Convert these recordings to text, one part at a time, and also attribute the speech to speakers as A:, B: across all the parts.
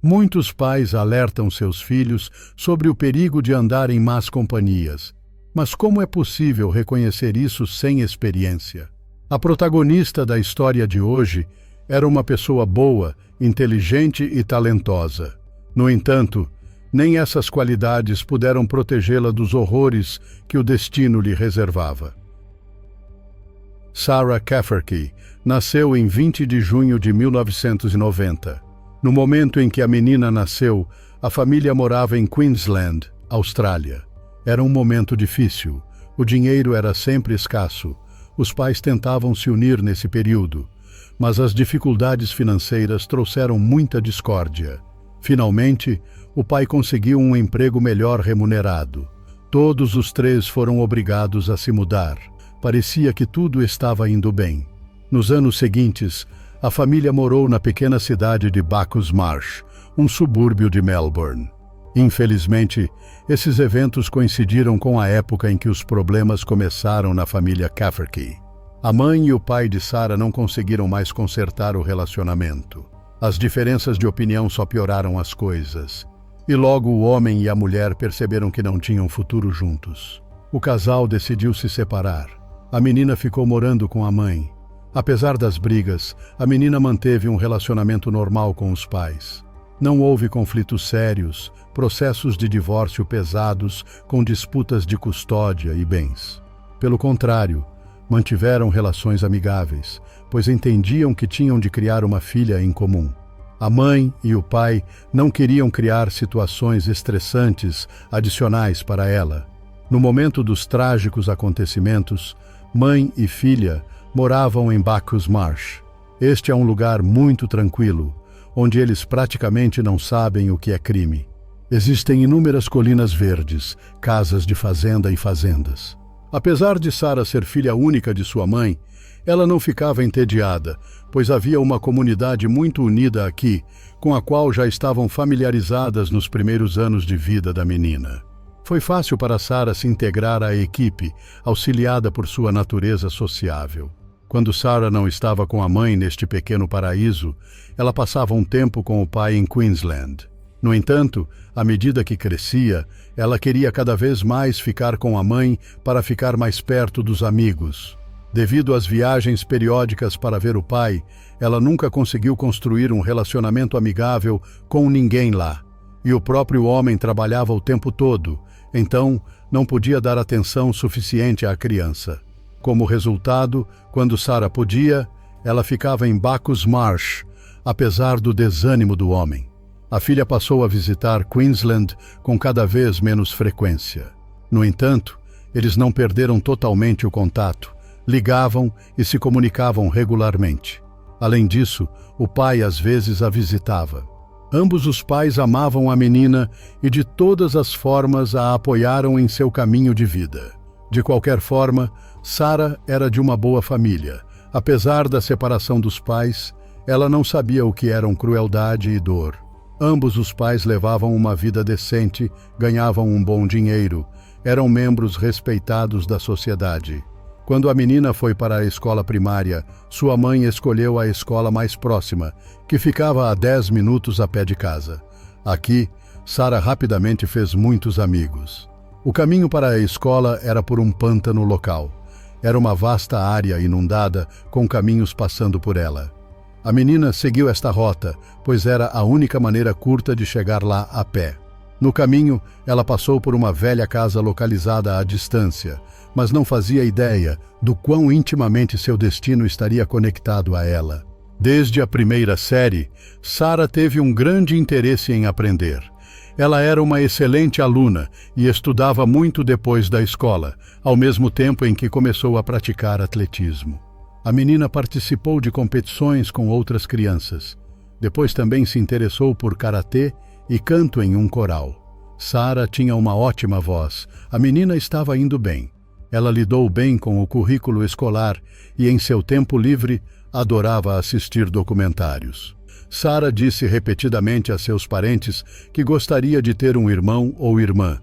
A: Muitos pais alertam seus filhos sobre o perigo de andar em más companhias. Mas como é possível reconhecer isso sem experiência? A protagonista da história de hoje era uma pessoa boa, inteligente e talentosa. No entanto, nem essas qualidades puderam protegê-la dos horrores que o destino lhe reservava. Sarah Cafferty nasceu em 20 de junho de 1990. No momento em que a menina nasceu, a família morava em Queensland, Austrália. Era um momento difícil. O dinheiro era sempre escasso. Os pais tentavam se unir nesse período, mas as dificuldades financeiras trouxeram muita discórdia. Finalmente, o pai conseguiu um emprego melhor remunerado. Todos os três foram obrigados a se mudar. Parecia que tudo estava indo bem. Nos anos seguintes, a família morou na pequena cidade de Bacchus Marsh, um subúrbio de Melbourne. Infelizmente, esses eventos coincidiram com a época em que os problemas começaram na família Cafferty. A mãe e o pai de Sarah não conseguiram mais consertar o relacionamento. As diferenças de opinião só pioraram as coisas. E logo o homem e a mulher perceberam que não tinham futuro juntos. O casal decidiu se separar. A menina ficou morando com a mãe. Apesar das brigas, a menina manteve um relacionamento normal com os pais. Não houve conflitos sérios, processos de divórcio pesados com disputas de custódia e bens. Pelo contrário, mantiveram relações amigáveis, pois entendiam que tinham de criar uma filha em comum. A mãe e o pai não queriam criar situações estressantes adicionais para ela. No momento dos trágicos acontecimentos, mãe e filha moravam em Bacchus Marsh. Este é um lugar muito tranquilo, onde eles praticamente não sabem o que é crime. Existem inúmeras colinas verdes, casas de fazenda e fazendas. Apesar de Sarah ser filha única de sua mãe, ela não ficava entediada, pois havia uma comunidade muito unida aqui, com a qual já estavam familiarizadas nos primeiros anos de vida da menina. Foi fácil para Sarah se integrar à equipe, auxiliada por sua natureza sociável. Quando Sarah não estava com a mãe neste pequeno paraíso, ela passava um tempo com o pai em Queensland. No entanto, à medida que crescia, ela queria cada vez mais ficar com a mãe para ficar mais perto dos amigos. Devido às viagens periódicas para ver o pai, ela nunca conseguiu construir um relacionamento amigável com ninguém lá. E o próprio homem trabalhava o tempo todo, então não podia dar atenção suficiente à criança. Como resultado, quando Sarah podia, ela ficava em Bacchus Marsh, apesar do desânimo do homem. A filha passou a visitar Queensland com cada vez menos frequência. No entanto, eles não perderam totalmente o contato, ligavam e se comunicavam regularmente. Além disso, o pai às vezes a visitava. Ambos os pais amavam a menina e de todas as formas a apoiaram em seu caminho de vida. De qualquer forma, Sarah era de uma boa família. Apesar da separação dos pais, ela não sabia o que eram crueldade e dor. Ambos os pais levavam uma vida decente, ganhavam um bom dinheiro, eram membros respeitados da sociedade. Quando a menina foi para a escola primária, sua mãe escolheu a escola mais próxima, que ficava a 10 minutos a pé de casa. Aqui, Sarah rapidamente fez muitos amigos. O caminho para a escola era por um pântano local. Era uma vasta área inundada, com caminhos passando por ela. A menina seguiu esta rota, pois era a única maneira curta de chegar lá a pé. No caminho, ela passou por uma velha casa localizada à distância, mas não fazia ideia do quão intimamente seu destino estaria conectado a ela. Desde a primeira série, Sarah teve um grande interesse em aprender. Ela era uma excelente aluna e estudava muito depois da escola, ao mesmo tempo em que começou a praticar atletismo. A menina participou de competições com outras crianças. Depois também se interessou por karatê e canto em um coral. Sarah tinha uma ótima voz. A menina estava indo bem. Ela lidou bem com o currículo escolar e, em seu tempo livre, adorava assistir documentários. Sarah disse repetidamente a seus parentes que gostaria de ter um irmão ou irmã,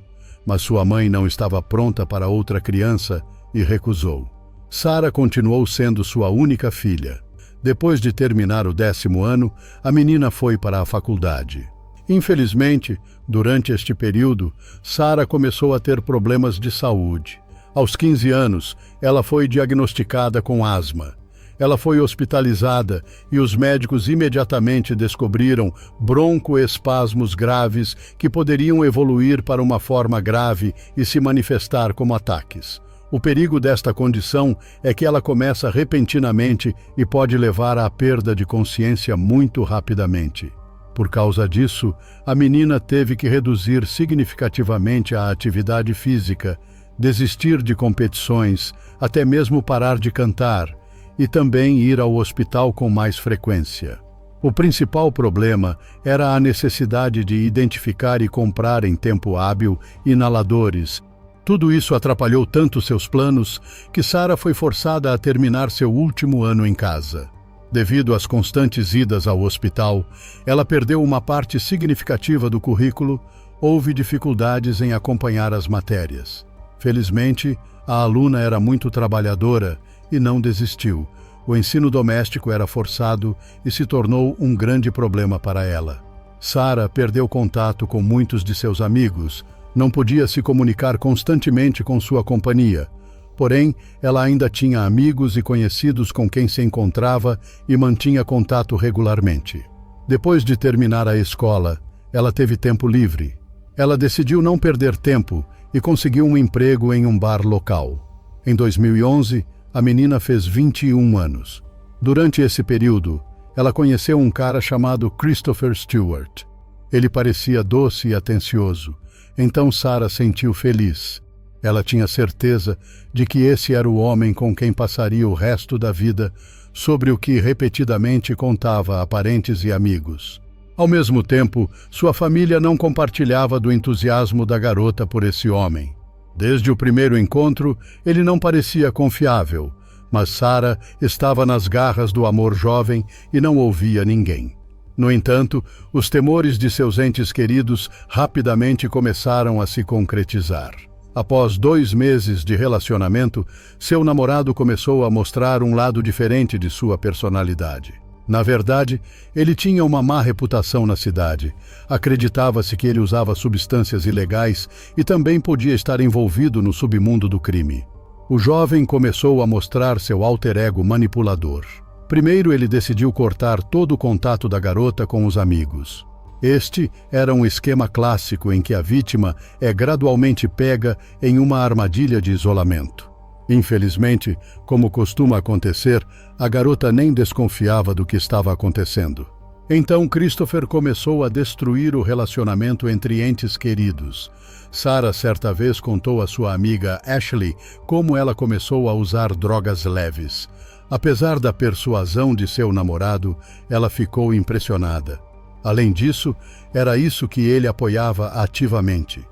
A: mas sua mãe não estava pronta para outra criança e recusou. Sarah continuou sendo sua única filha. Depois de terminar o 10º ano, a menina foi para a faculdade. Infelizmente, durante este período, Sara começou a ter problemas de saúde. Aos 15 anos, ela foi diagnosticada com asma. Ela foi hospitalizada e os médicos imediatamente descobriram broncoespasmos graves que poderiam evoluir para uma forma grave e se manifestar como ataques. O perigo desta condição é que ela começa repentinamente e pode levar à perda de consciência muito rapidamente. Por causa disso, a menina teve que reduzir significativamente a atividade física, desistir de competições, até mesmo parar de cantar, e também ir ao hospital com mais frequência. O principal problema era a necessidade de identificar e comprar em tempo hábil inaladores. Tudo isso atrapalhou tanto seus planos que Sara foi forçada a terminar seu último ano em casa. Devido às constantes idas ao hospital, ela perdeu uma parte significativa do currículo, houve dificuldades em acompanhar as matérias. Felizmente, a aluna era muito trabalhadora e não desistiu. O ensino doméstico era forçado e se tornou um grande problema para ela. Sara perdeu contato com muitos de seus amigos, não podia se comunicar constantemente com sua companhia. Porém, ela ainda tinha amigos e conhecidos com quem se encontrava e mantinha contato regularmente. Depois de terminar a escola, ela teve tempo livre. Ela decidiu não perder tempo e conseguiu um emprego em um bar local. Em 2011, a menina fez 21 anos. Durante esse período, ela conheceu um cara chamado Christopher Stewart. Ele parecia doce e atencioso, então Sara sentiu feliz. Ela tinha certeza de que esse era o homem com quem passaria o resto da vida, sobre o que repetidamente contava a parentes e amigos. Ao mesmo tempo, sua família não compartilhava do entusiasmo da garota por esse homem. Desde o primeiro encontro, ele não parecia confiável, mas Sara estava nas garras do amor jovem e não ouvia ninguém. No entanto, os temores de seus entes queridos rapidamente começaram a se concretizar. Após 2 meses de relacionamento, seu namorado começou a mostrar um lado diferente de sua personalidade. Na verdade, ele tinha uma má reputação na cidade. Acreditava-se que ele usava substâncias ilegais e também podia estar envolvido no submundo do crime. O jovem começou a mostrar seu alter ego manipulador. Primeiro, ele decidiu cortar todo o contato da garota com os amigos. Este era um esquema clássico em que a vítima é gradualmente pega em uma armadilha de isolamento. Infelizmente, como costuma acontecer, a garota nem desconfiava do que estava acontecendo. Então Christopher começou a destruir o relacionamento entre entes queridos. Sara certa vez contou à sua amiga Ashley como ela começou a usar drogas leves. Apesar da persuasão de seu namorado, ela ficou impressionada. Além disso, era isso que ele apoiava ativamente.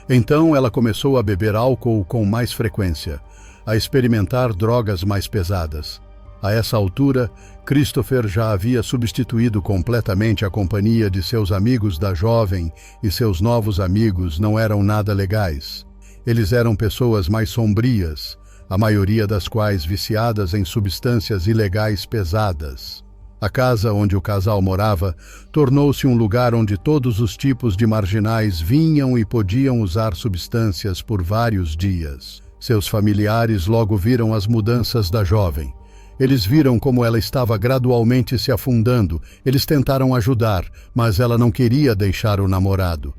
A: Então ela começou a beber álcool com mais frequência, a experimentar drogas mais pesadas. A essa altura, Christopher já havia substituído completamente a companhia de seus amigos da jovem e seus novos amigos não eram nada legais. Eles eram pessoas mais sombrias, a maioria das quais viciadas em substâncias ilegais pesadas. A casa onde o casal morava tornou-se um lugar onde todos os tipos de marginais vinham e podiam usar substâncias por vários dias. Seus familiares logo viram as mudanças da jovem. Eles viram como ela estava gradualmente se afundando. Eles tentaram ajudar, mas ela não queria deixar o namorado.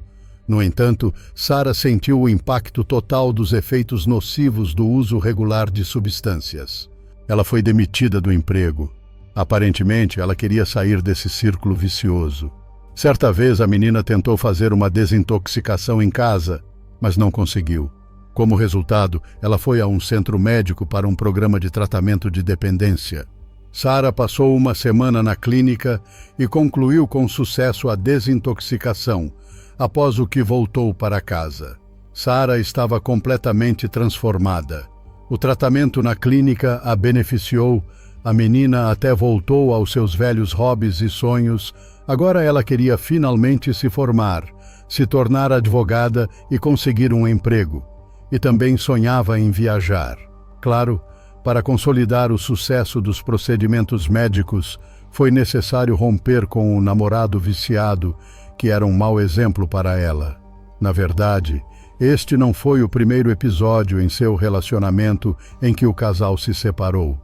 A: No entanto, Sara sentiu o impacto total dos efeitos nocivos do uso regular de substâncias. Ela foi demitida do emprego. Aparentemente, ela queria sair desse círculo vicioso. Certa vez, a menina tentou fazer uma desintoxicação em casa, mas não conseguiu. Como resultado, ela foi a um centro médico para um programa de tratamento de dependência. Sara passou uma semana na clínica e concluiu com sucesso a desintoxicação, após o que voltou para casa. Sara estava completamente transformada. O tratamento na clínica a beneficiou. A menina até voltou aos seus velhos hobbies e sonhos. Agora ela queria finalmente se formar, se tornar advogada e conseguir um emprego. E também sonhava em viajar. Claro, para consolidar o sucesso dos procedimentos médicos, foi necessário romper com o namorado viciado, que era um mau exemplo para ela. Na verdade, este não foi o primeiro episódio em seu relacionamento em que o casal se separou.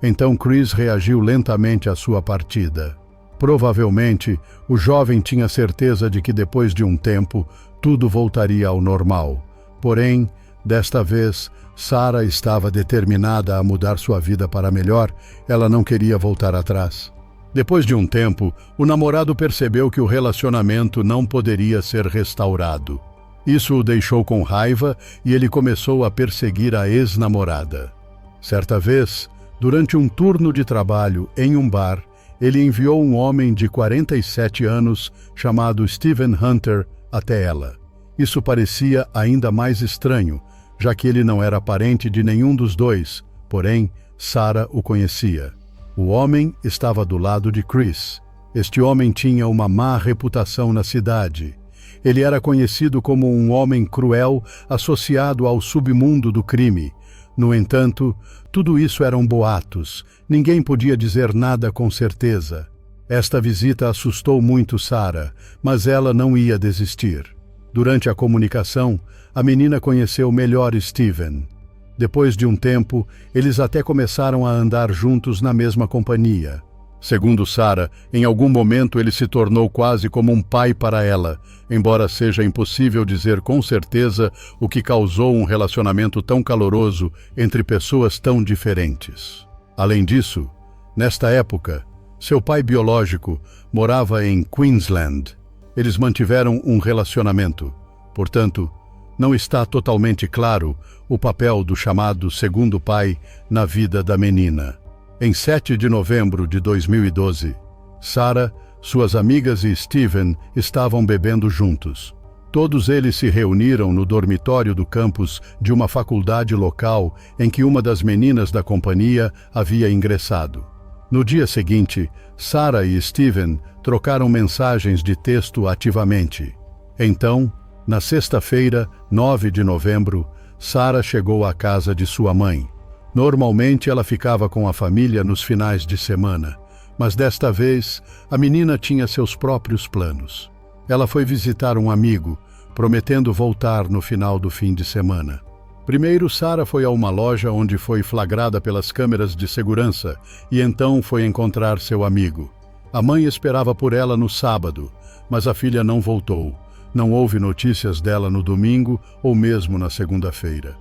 A: Então Chris reagiu lentamente à sua partida. Provavelmente, o jovem tinha certeza de que depois de um tempo, tudo voltaria ao normal. Porém, desta vez, Sarah estava determinada a mudar sua vida para melhor. Ela não queria voltar atrás. Depois de um tempo, o namorado percebeu que o relacionamento não poderia ser restaurado. Isso o deixou com raiva e ele começou a perseguir a ex-namorada. Certa vez, durante um turno de trabalho em um bar, ele enviou um homem de 47 anos chamado Steven Hunter até ela. Isso parecia ainda mais estranho, já que ele não era parente de nenhum dos dois, porém, Sarah o conhecia. O homem estava do lado de Chris. Este homem tinha uma má reputação na cidade. Ele era conhecido como um homem cruel associado ao submundo do crime. No entanto, tudo isso eram boatos. Ninguém podia dizer nada com certeza. Esta visita assustou muito Sarah, mas ela não ia desistir. Durante a comunicação, a menina conheceu melhor Steven. Depois de um tempo, eles até começaram a andar juntos na mesma companhia. Segundo Sarah, em algum momento ele se tornou quase como um pai para ela, embora seja impossível dizer com certeza o que causou um relacionamento tão caloroso entre pessoas tão diferentes. Além disso, nesta época, seu pai biológico morava em Queensland. Eles mantiveram um relacionamento. Portanto, não está totalmente claro o papel do chamado segundo pai na vida da menina. Em 7 de novembro de 2012, Sarah, suas amigas e Steven estavam bebendo juntos. Todos eles se reuniram no dormitório do campus de uma faculdade local em que uma das meninas da companhia havia ingressado. No dia seguinte, Sarah e Steven trocaram mensagens de texto ativamente. Então, na sexta-feira, 9 de novembro, Sarah chegou à casa de sua mãe. Normalmente ela ficava com a família nos finais de semana, mas desta vez a menina tinha seus próprios planos. Ela foi visitar um amigo, prometendo voltar no final do fim de semana. Primeiro, Sarah foi a uma loja onde foi flagrada pelas câmeras de segurança e então foi encontrar seu amigo. A mãe esperava por ela no sábado, mas a filha não voltou. Não houve notícias dela no domingo ou mesmo na segunda-feira.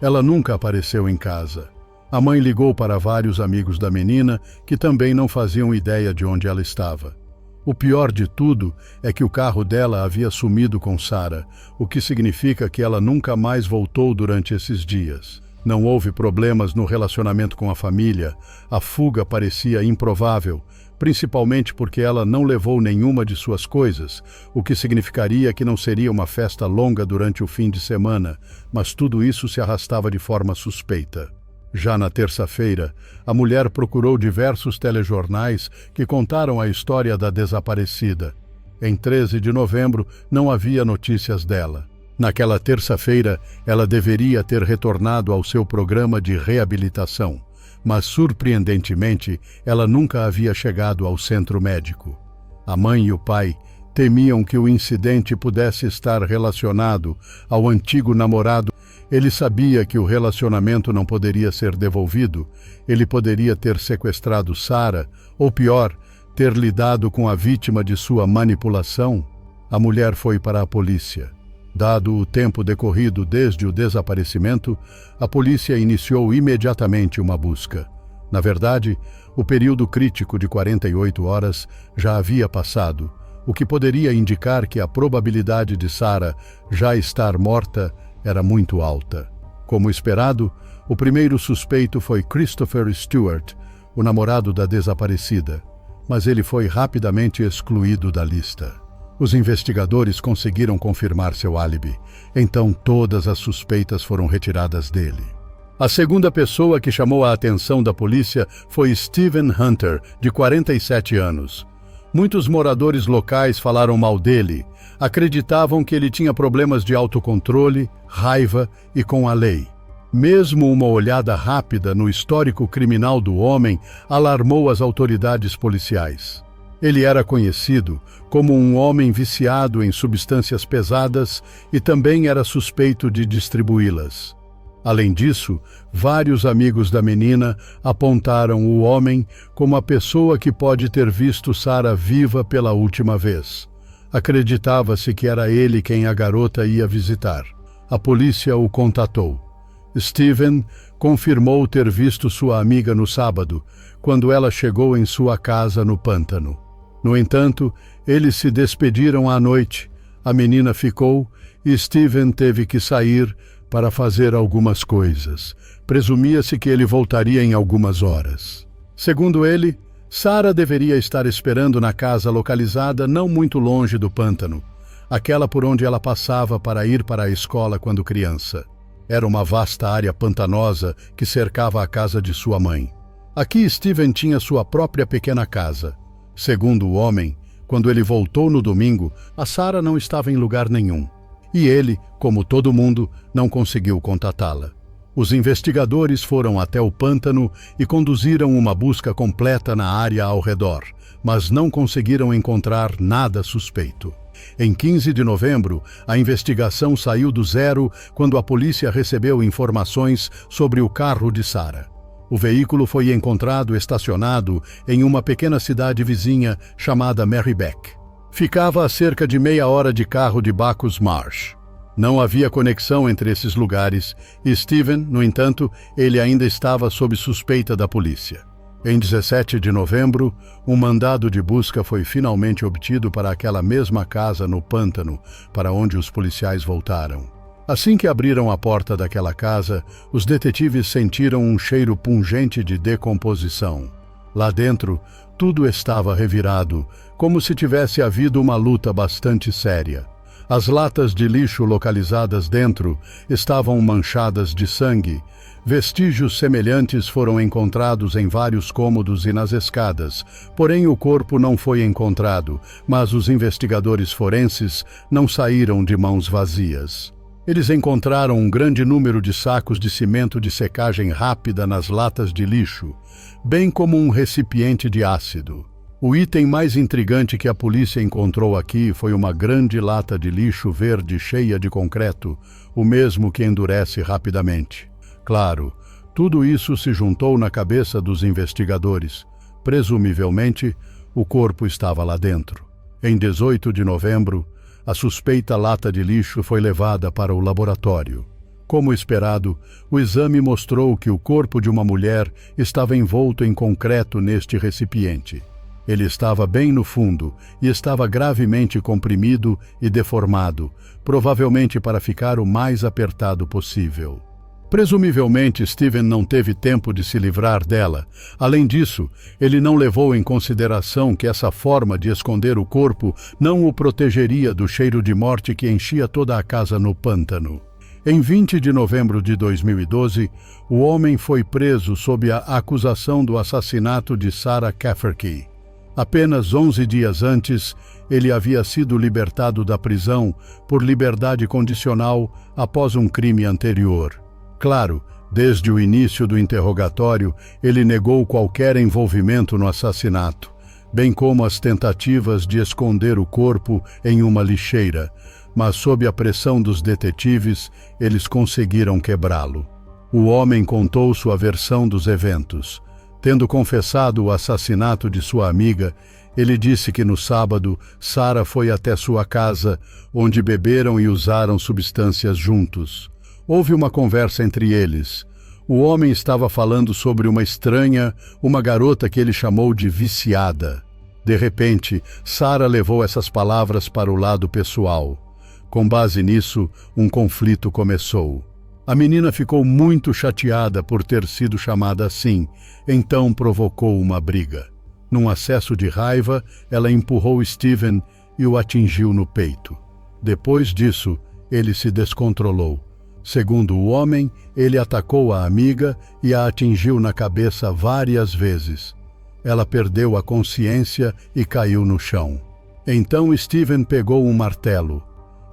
A: Ela nunca apareceu em casa. A mãe ligou para vários amigos da menina que também não faziam ideia de onde ela estava. O pior de tudo é que o carro dela havia sumido com Sarah, o que significa que ela nunca mais voltou durante esses dias. Não houve problemas no relacionamento com a família. A fuga parecia improvável, principalmente porque ela não levou nenhuma de suas coisas, o que significaria que não seria uma festa longa durante o fim de semana, mas tudo isso se arrastava de forma suspeita. Já na terça-feira, a mulher procurou diversos telejornais que contaram a história da desaparecida. Em 13 de novembro, não havia notícias dela. Naquela terça-feira, ela deveria ter retornado ao seu programa de reabilitação, mas, surpreendentemente, ela nunca havia chegado ao centro médico. A mãe e o pai temiam que o incidente pudesse estar relacionado ao antigo namorado. Ele sabia que o relacionamento não poderia ser devolvido. Ele poderia ter sequestrado Sarah, ou pior, ter lidado com a vítima de sua manipulação. A mulher foi para a polícia. Dado o tempo decorrido desde o desaparecimento, a polícia iniciou imediatamente uma busca. Na verdade, o período crítico de 48 horas já havia passado, o que poderia indicar que a probabilidade de Sarah já estar morta era muito alta. Como esperado, o primeiro suspeito foi Christopher Stewart, o namorado da desaparecida, mas ele foi rapidamente excluído da lista. Os investigadores conseguiram confirmar seu álibi, então todas as suspeitas foram retiradas dele. A segunda pessoa que chamou a atenção da polícia foi Steven Hunter, de 47 anos. Muitos moradores locais falaram mal dele, acreditavam que ele tinha problemas de autocontrole, raiva e com a lei. Mesmo uma olhada rápida no histórico criminal do homem alarmou as autoridades policiais. Ele era conhecido como um homem viciado em substâncias pesadas e também era suspeito de distribuí-las. Além disso, vários amigos da menina apontaram o homem como a pessoa que pode ter visto Sarah viva pela última vez. Acreditava-se que era ele quem a garota ia visitar. A polícia o contatou. Steven confirmou ter visto sua amiga no sábado, quando ela chegou em sua casa no pântano. No entanto, eles se despediram à noite. A menina ficou e Steven teve que sair para fazer algumas coisas. Presumia-se que ele voltaria em algumas horas. Segundo ele, Sarah deveria estar esperando na casa localizada não muito longe do pântano, aquela por onde ela passava para ir para a escola quando criança. Era uma vasta área pantanosa que cercava a casa de sua mãe. Aqui Steven tinha sua própria pequena casa. Segundo o homem, quando ele voltou no domingo, a Sarah não estava em lugar nenhum. E ele, como todo mundo, não conseguiu contatá-la. Os investigadores foram até o pântano e conduziram uma busca completa na área ao redor, mas não conseguiram encontrar nada suspeito. Em 15 de novembro, a investigação saiu do zero quando a polícia recebeu informações sobre o carro de Sarah. O veículo foi encontrado estacionado em uma pequena cidade vizinha chamada Merribeck. Ficava a cerca de meia hora de carro de Bacchus Marsh. Não havia conexão entre esses lugares e Steven, no entanto, ele ainda estava sob suspeita da polícia. Em 17 de novembro, um mandado de busca foi finalmente obtido para aquela mesma casa no pântano, para onde os policiais voltaram. Assim que abriram a porta daquela casa, os detetives sentiram um cheiro pungente de decomposição. Lá dentro, tudo estava revirado, como se tivesse havido uma luta bastante séria. As latas de lixo localizadas dentro estavam manchadas de sangue. Vestígios semelhantes foram encontrados em vários cômodos e nas escadas, porém o corpo não foi encontrado, mas os investigadores forenses não saíram de mãos vazias. Eles encontraram um grande número de sacos de cimento de secagem rápida nas latas de lixo, bem como um recipiente de ácido. O item mais intrigante que a polícia encontrou aqui foi uma grande lata de lixo verde cheia de concreto, o mesmo que endurece rapidamente. Claro, tudo isso se juntou na cabeça dos investigadores. Presumivelmente, o corpo estava lá dentro. Em 18 de novembro, a suspeita lata de lixo foi levada para o laboratório. Como esperado, o exame mostrou que o corpo de uma mulher estava envolto em concreto neste recipiente. Ele estava bem no fundo e estava gravemente comprimido e deformado, provavelmente para ficar o mais apertado possível. Presumivelmente, Steven não teve tempo de se livrar dela. Além disso, ele não levou em consideração que essa forma de esconder o corpo não o protegeria do cheiro de morte que enchia toda a casa no pântano. Em 20 de novembro de 2012, o homem foi preso sob a acusação do assassinato de Sarah Cafferty. Apenas 11 dias antes, ele havia sido libertado da prisão por liberdade condicional após um crime anterior. Claro, desde o início do interrogatório, ele negou qualquer envolvimento no assassinato, bem como as tentativas de esconder o corpo em uma lixeira, mas sob a pressão dos detetives, eles conseguiram quebrá-lo. O homem contou sua versão dos eventos. Tendo confessado o assassinato de sua amiga, ele disse que no sábado, Sarah foi até sua casa, onde beberam e usaram substâncias juntos. Houve uma conversa entre eles. O homem estava falando sobre uma estranha, uma garota que ele chamou de viciada. De repente, Sarah levou essas palavras para o lado pessoal. Com base nisso, um conflito começou. A menina ficou muito chateada por ter sido chamada assim, então provocou uma briga. Num acesso de raiva, ela empurrou Steven e o atingiu no peito. Depois disso, ele se descontrolou. Segundo o homem, ele atacou a amiga e a atingiu na cabeça várias vezes. Ela perdeu a consciência e caiu no chão. Então Steven pegou um martelo.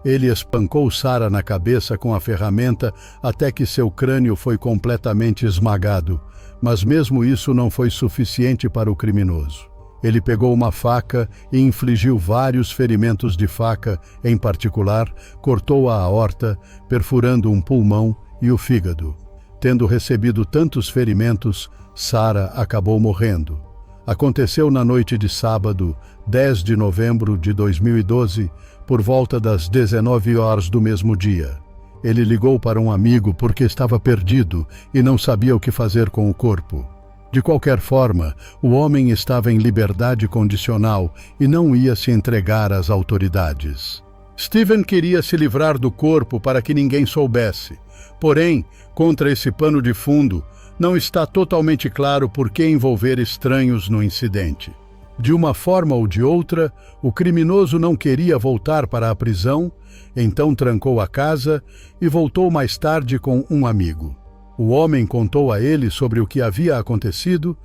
A: Ele espancou Sarah na cabeça com a ferramenta até que seu crânio foi completamente esmagado, mas mesmo isso não foi suficiente para o criminoso. Ele pegou uma faca e infligiu vários ferimentos de faca, em particular, cortou a aorta, perfurando um pulmão e o fígado. Tendo recebido tantos ferimentos, Sarah acabou morrendo. Aconteceu na noite de sábado, 10 de novembro de 2012, por volta das 19 horas do mesmo dia. Ele ligou para um amigo porque estava perdido e não sabia o que fazer com o corpo. De qualquer forma, o homem estava em liberdade condicional e não ia se entregar às autoridades. Steven queria se livrar do corpo para que ninguém soubesse. Porém, contra esse pano de fundo, não está totalmente claro por que envolver estranhos no incidente. De uma forma ou de outra, o criminoso não queria voltar para a prisão, então trancou a casa e voltou mais tarde com um amigo. O homem contou a ele sobre o que havia acontecido,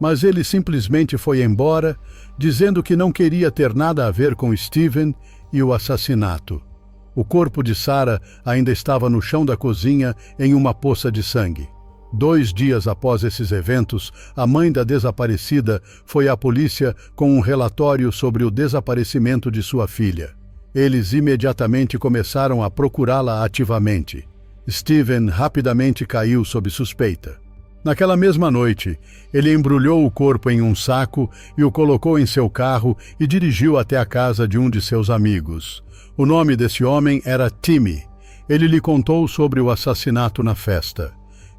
A: mas ele simplesmente foi embora, dizendo que não queria ter nada a ver com Steven e o assassinato. O corpo de Sarah ainda estava no chão da cozinha em uma poça de sangue. 2 dias após esses eventos, a mãe da desaparecida foi à polícia com um relatório sobre o desaparecimento de sua filha. Eles imediatamente começaram a procurá-la ativamente. Steven rapidamente caiu sob suspeita. Naquela mesma noite, ele embrulhou o corpo em um saco e o colocou em seu carro e dirigiu até a casa de um de seus amigos. O nome desse homem era Timmy. Ele lhe contou sobre o assassinato na festa.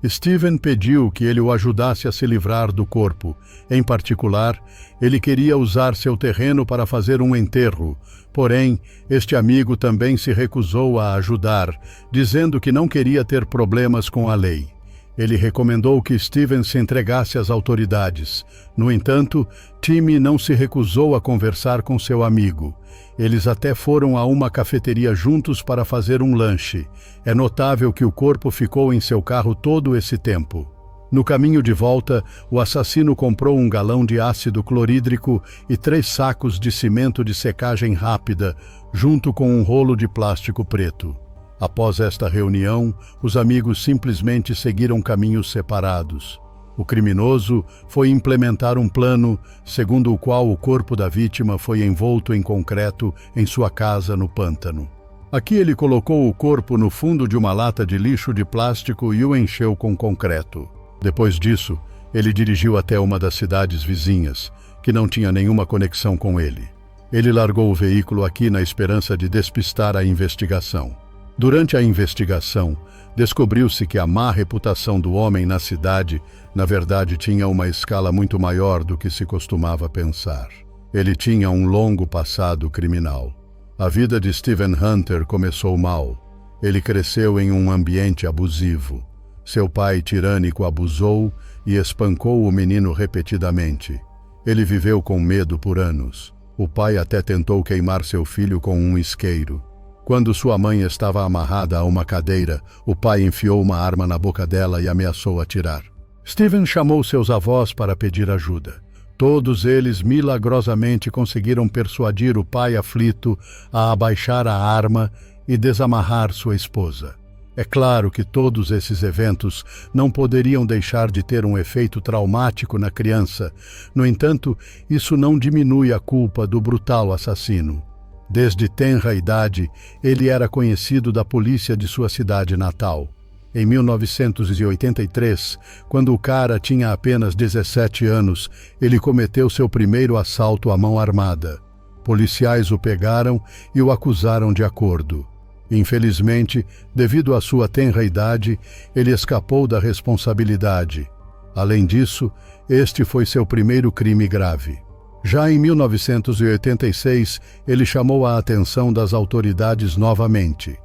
A: Steven pediu que ele o ajudasse a se livrar do corpo. Em particular, ele queria usar seu terreno para fazer um enterro. Porém, este amigo também se recusou a ajudar, dizendo que não queria ter problemas com a lei. Ele recomendou que Steven se entregasse às autoridades. No entanto, Timmy não se recusou a conversar com seu amigo. Eles até foram a uma cafeteria juntos para fazer um lanche. É notável que o corpo ficou em seu carro todo esse tempo. No caminho de volta, o assassino comprou um galão de ácido clorídrico e 3 sacos de cimento de secagem rápida, junto com um rolo de plástico preto. Após esta reunião, os amigos simplesmente seguiram caminhos separados. O criminoso foi implementar um plano, segundo o qual o corpo da vítima foi envolto em concreto em sua casa no pântano. Aqui ele colocou o corpo no fundo de uma lata de lixo de plástico e o encheu com concreto. Depois disso, ele dirigiu até uma das cidades vizinhas, que não tinha nenhuma conexão com ele. Ele largou o veículo aqui na esperança de despistar a investigação. Durante a investigação, descobriu-se que a má reputação do homem na cidade, na verdade, tinha uma escala muito maior do que se costumava pensar. Ele tinha um longo passado criminal. A vida de Steven Hunter começou mal. Ele cresceu em um ambiente abusivo. Seu pai tirânico abusou e espancou o menino repetidamente. Ele viveu com medo por anos. O pai até tentou queimar seu filho com um isqueiro. Quando sua mãe estava amarrada a uma cadeira, o pai enfiou uma arma na boca dela e ameaçou atirar. Steven chamou seus avós para pedir ajuda. Todos eles milagrosamente conseguiram persuadir o pai aflito a abaixar a arma e desamarrar sua esposa. É claro que todos esses eventos não poderiam deixar de ter um efeito traumático na criança. No entanto, isso não diminui a culpa do brutal assassino. Desde tenra idade, ele era conhecido da polícia de sua cidade natal. Em 1983, quando o cara tinha apenas 17 anos, ele cometeu seu primeiro assalto à mão armada. Policiais o pegaram e o acusaram de acordo. Infelizmente, devido à sua tenra idade, ele escapou da responsabilidade. Além disso, este foi seu primeiro crime grave. Já em 1986, ele chamou a atenção das autoridades novamente.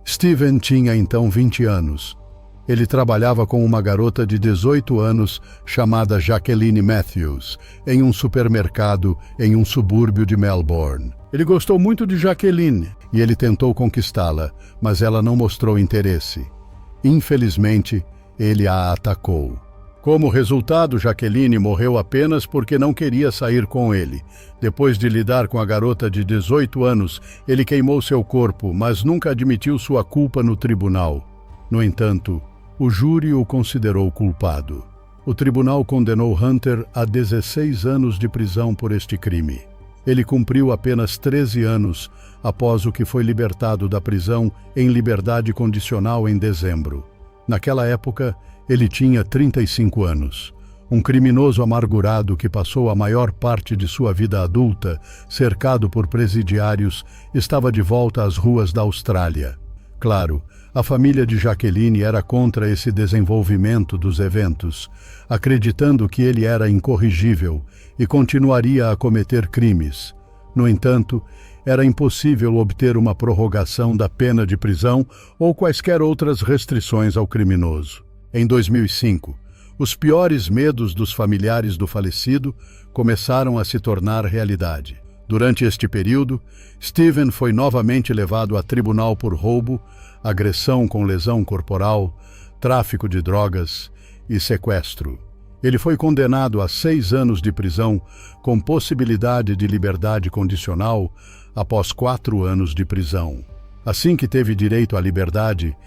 A: Steven tinha então 20 anos. Ele trabalhava com uma garota de 18 anos chamada Jacqueline Matthews, em um supermercado em um subúrbio de Melbourne. Ele gostou muito de Jacqueline e ele tentou conquistá-la, mas ela não mostrou interesse. Infelizmente, ele a atacou. Como resultado, Jacqueline morreu apenas porque não queria sair com ele. Depois de lidar com a garota de 18 anos, ele queimou seu corpo, mas nunca admitiu sua culpa no tribunal. No entanto, o júri o considerou culpado. O tribunal condenou Hunter a 16 anos de prisão por este crime. Ele cumpriu apenas 13 anos após o que foi libertado da prisão em liberdade condicional em dezembro. Naquela época, ele tinha 35 anos. Um criminoso amargurado que passou a maior parte de sua vida adulta cercado por presidiários estava de volta às ruas da Austrália. Claro, a família de Jacqueline era contra esse desenvolvimento dos eventos, acreditando que ele era incorrigível e continuaria a cometer crimes. No entanto, era impossível obter uma prorrogação da pena de prisão ou quaisquer outras restrições ao criminoso. Em 2005, os piores medos dos familiares do falecido começaram a se tornar realidade. Durante este período, Steven foi novamente levado a tribunal por roubo, agressão com lesão corporal, tráfico de drogas e sequestro. Ele foi condenado a 6 anos de prisão, com possibilidade de liberdade condicional após 4 anos de prisão. Assim que teve direito à liberdade,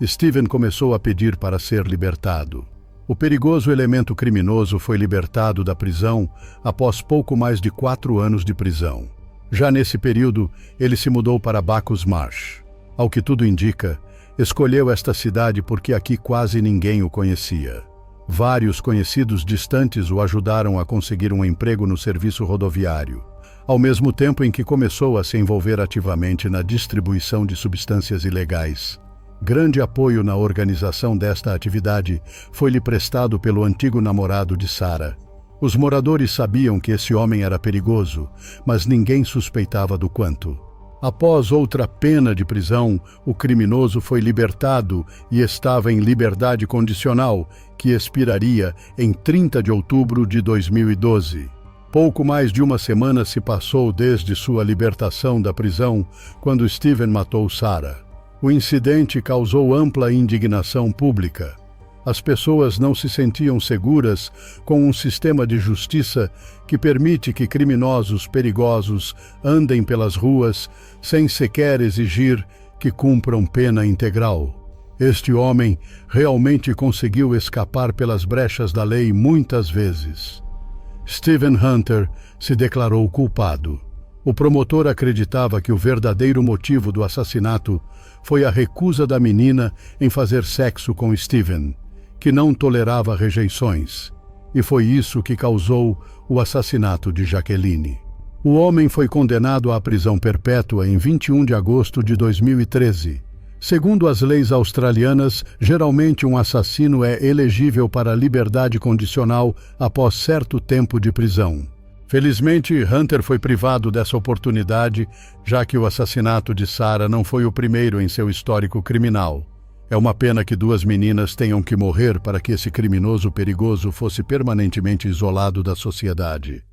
A: Steven começou a pedir para ser libertado. O perigoso elemento criminoso foi libertado da prisão após pouco mais de 4 anos de prisão. Já nesse período, ele se mudou para Bacchus Marsh. Ao que tudo indica, escolheu esta cidade porque aqui quase ninguém o conhecia. Vários conhecidos distantes o ajudaram a conseguir um emprego no serviço rodoviário, ao mesmo tempo em que começou a se envolver ativamente na distribuição de substâncias ilegais. Grande apoio na organização desta atividade foi-lhe prestado pelo antigo namorado de Sarah. Os moradores sabiam que esse homem era perigoso, mas ninguém suspeitava do quanto. Após outra pena de prisão, o criminoso foi libertado e estava em liberdade condicional, que expiraria em 30 de outubro de 2012. Pouco mais de uma semana se passou desde sua libertação da prisão, quando Steven matou Sarah. O incidente causou ampla indignação pública. As pessoas não se sentiam seguras com um sistema de justiça que permite que criminosos perigosos andem pelas ruas sem sequer exigir que cumpram pena integral. Este homem realmente conseguiu escapar pelas brechas da lei muitas vezes. Steven Hunter se declarou culpado. O promotor acreditava que o verdadeiro motivo do assassinato foi a recusa da menina em fazer sexo com Steven, que não tolerava rejeições, e foi isso que causou o assassinato de Jacqueline. O homem foi condenado à prisão perpétua em 21 de agosto de 2013. Segundo as leis australianas, geralmente um assassino é elegível para liberdade condicional após certo tempo de prisão. Felizmente, Hunter foi privado dessa oportunidade, já que o assassinato de Sarah não foi o primeiro em seu histórico criminal. É uma pena que 2 meninas tenham que morrer para que esse criminoso perigoso fosse permanentemente isolado da sociedade.